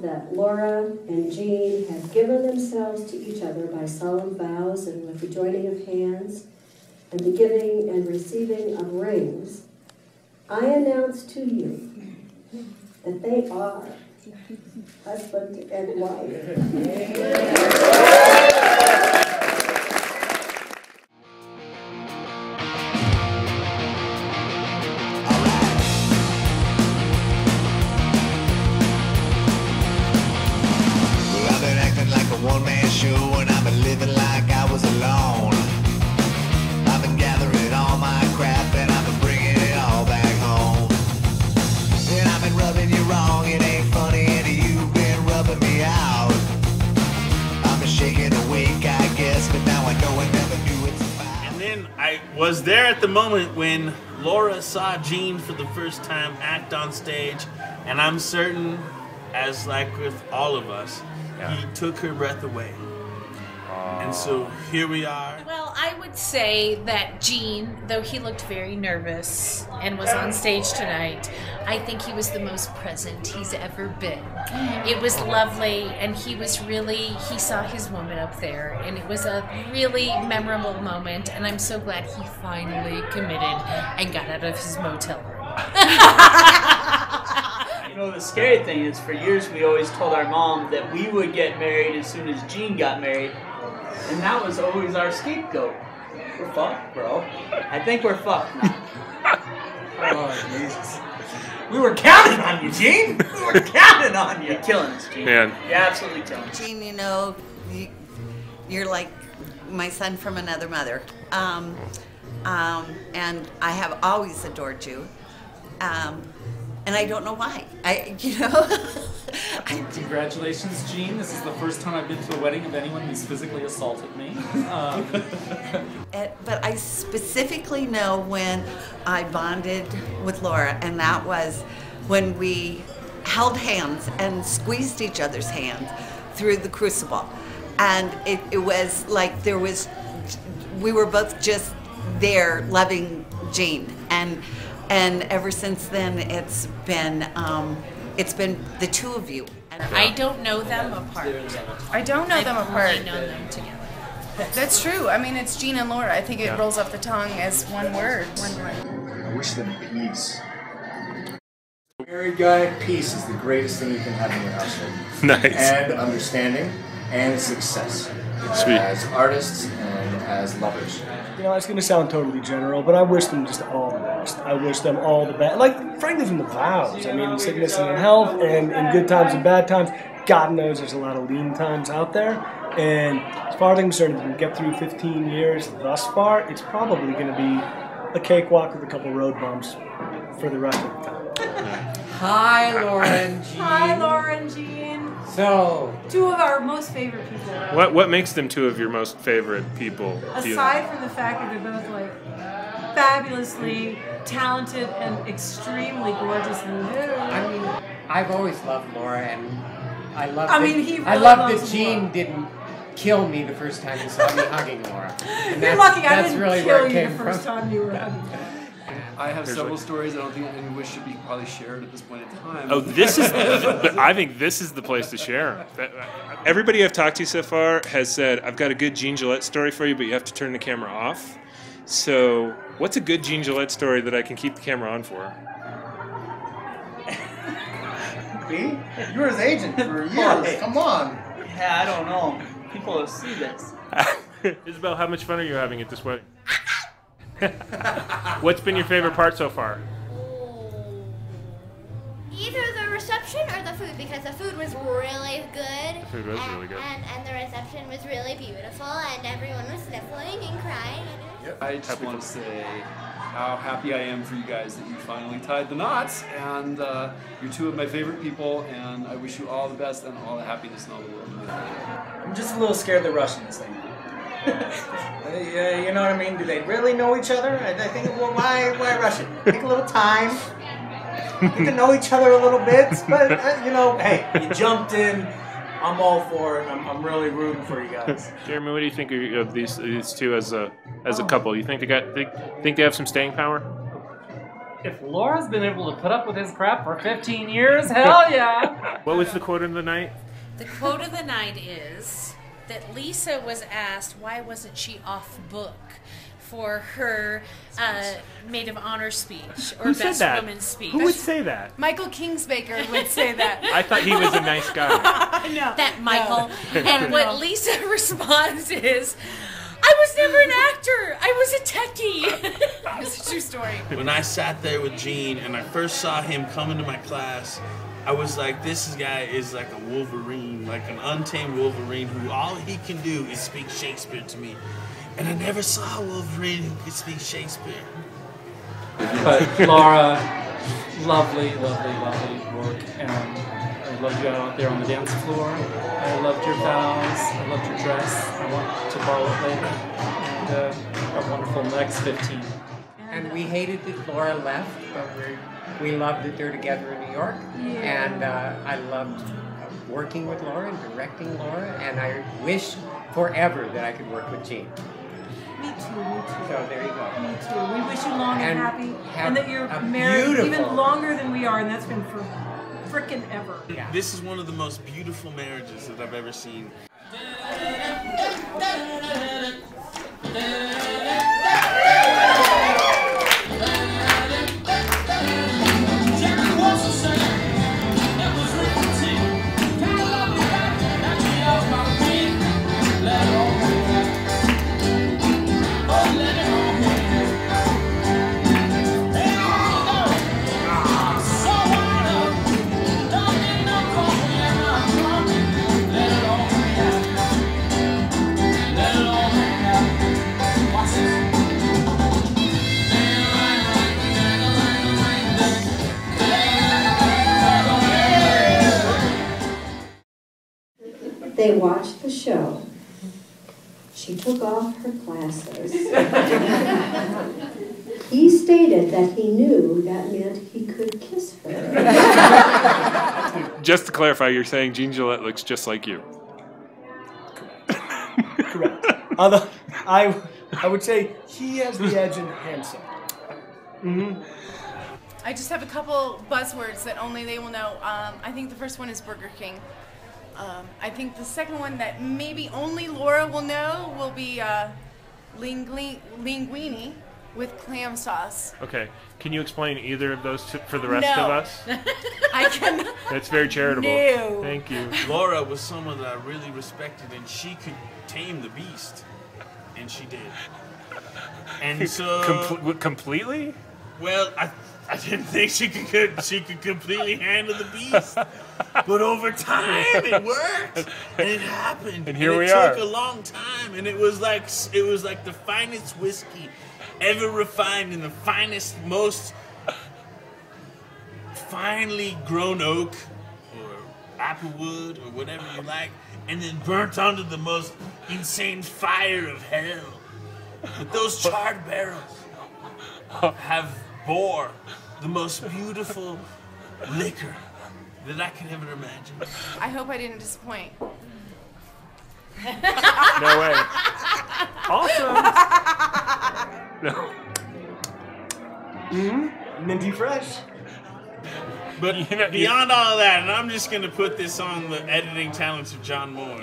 that Laura and Jean have given themselves to each other by solemn vows and with the joining of hands and the giving and receiving of rings, I announce to you that they are husband and wife. One-man show and I've been living like I was alone. I've been gathering all my crap and I've been bringing it all back home. And I've been rubbing you wrong, it ain't funny, and you've been rubbing me out. I've been shaking awake, I guess, but now I know I never knew it. And then I was there at the moment when Laura saw Jean for the first time act on stage, and I'm certain, as like with all of us, he took her breath away. And so here we are. Well, I would say that Jean, though he looked very nervous and was on stage tonight, I think he was the most present he's ever been. It was lovely, and he saw his woman up there, and it was a really memorable moment, and I'm so glad he finally committed and got out of his motel room. You know, the scary thing is, for years we always told our mom that we would get married as soon as Jean got married, and that was always our scapegoat. We're fucked, bro. I think we're fucked now. Oh, Jesus. We were counting on you, Jean! We were counting on you! You're killing us, Jean. Man. You're absolutely killing us. Jean, you know, you're like my son from another mother. And I have always adored you. And I don't know why. Congratulations, Jean. This is the first time I've been to a wedding of anyone who's physically assaulted me. But I specifically know when I bonded with Laura, and that was when we held hands and squeezed each other's hands through the crucible. And it was like we were both just there loving Jean. And ever since then, it's been the two of you. I don't know them apart. I don't know them apart. I've only known them together. That's true. I mean, it's Jean and Laura. I think it rolls off the tongue as one word. I wish them peace. Married guy, peace is the greatest thing you can have in your household. Nice. And understanding and success. Sweet. As artists and as lovers. You know, it's going to sound totally general, but I wish them just all the best. I wish them all the best. Like, frankly, from the vows. I mean, in sickness and in health, and in good times and bad times. God knows there's a lot of lean times out there. And as far as I'm concerned, if we get through 15 years thus far, it's probably going to be a cakewalk with a couple road bumps for the rest of the time. Hi, Laura and Jean. Hi, Laura and Jean. So, two of our most favorite people. What makes them two of your most favorite people? Aside from the fact that they're both like fabulously talented and extremely gorgeous and I mean, I've always loved Laura, and I love. I love that Jean didn't kill me the first time you saw me hugging Laura. And You're lucky I didn't really kill where it you came the first from. time you were hugging. I have several stories I don't think any which should be probably shared at this point in time. Oh, I think this is the place to share. Everybody I've talked to so far has said, I've got a good Jean Gillette story for you, but you have to turn the camera off. So, what's a good Jean Gillette story that I can keep the camera on for? Me? You were his agent for years. Come on. Yeah, I don't know. People will see this. Isabel, how much fun are you having at this wedding? What's been your favorite part so far? Either the reception or the food, because the food was really good. The food was really good. And the reception was really beautiful, and everyone was sniffling and crying. I just want to say how happy I am for you guys that you finally tied the knots, and you're two of my favorite people, and I wish you all the best and all the happiness in all the world. I'm just a little scared they're rushing this thing. You know what I mean? Do they really know each other? I think, well, why rush it? Take a little time. Get to know each other a little bit. But, you know, hey, you jumped in. I'm all for it. I'm really rooting for you guys. Jeremy, what do you think of these two as a couple? You think they have some staying power? if Laura's been able to put up with his crap for 15 years, hell yeah! What was the quote of the night? The quote of the night is that Lisa was asked why wasn't she off book for her maid of honor speech or Who said best that? woman speech. Who would say that? Michael Kingsbaker would say that. I thought he was a nice guy. No. That Michael. And what Lisa responds is, I was never an actor. I was a techie. It's a true story. When I sat there with Gene and I first saw him come into my class, I was like, this guy is like a Wolverine, like an untamed Wolverine who all he can do is speak Shakespeare to me. And I never saw a Wolverine who could speak Shakespeare. But Laura, lovely, lovely, lovely work. And I loved you out there on the dance floor. I loved your vows. I loved your dress. I want to borrow it later. And a wonderful next 15. And we hated that Laura left, but we loved that they're together in New York. Yeah. And I loved working with Laura and directing Laura. And I wish forever that I could work with Gene. Me too, me too. So there you go. Me too. We wish you long and happy, have and that you're a married beautiful- even longer than we are, and that's been for frickin' ever. This is one of the most beautiful marriages that I've ever seen. They watched the show. She took off her glasses. He stated that he knew that meant he could kiss her. Just to clarify, you're saying Gene Gillette looks just like you. Correct. Although I would say he has the edge in handsome. Mm-hmm. I just have a couple buzzwords that only they will know. I think the first one is Burger King. I think the second one that maybe only Laura will know will be linguine with clam sauce. Okay. Can you explain either of those for the rest of us? I can. That's very charitable. No. Thank you. Laura was someone that I really respected, and she could tame the beast, and she did. And so completely? Well, I didn't think she could completely handle the beast, but over time it worked, and it happened. And here we are. It took are. a long time, and it was like the finest whiskey ever refined in the finest, most finely grown oak or applewood or whatever you like, and then burnt onto the most insane fire of hell. But those charred barrels have bore the most beautiful liquor that I could ever imagine. I hope I didn't disappoint. No way. Awesome. No. Mm-hmm. Minty fresh. But beyond all of that, and I'm just going to put this on the editing talents of John Moore.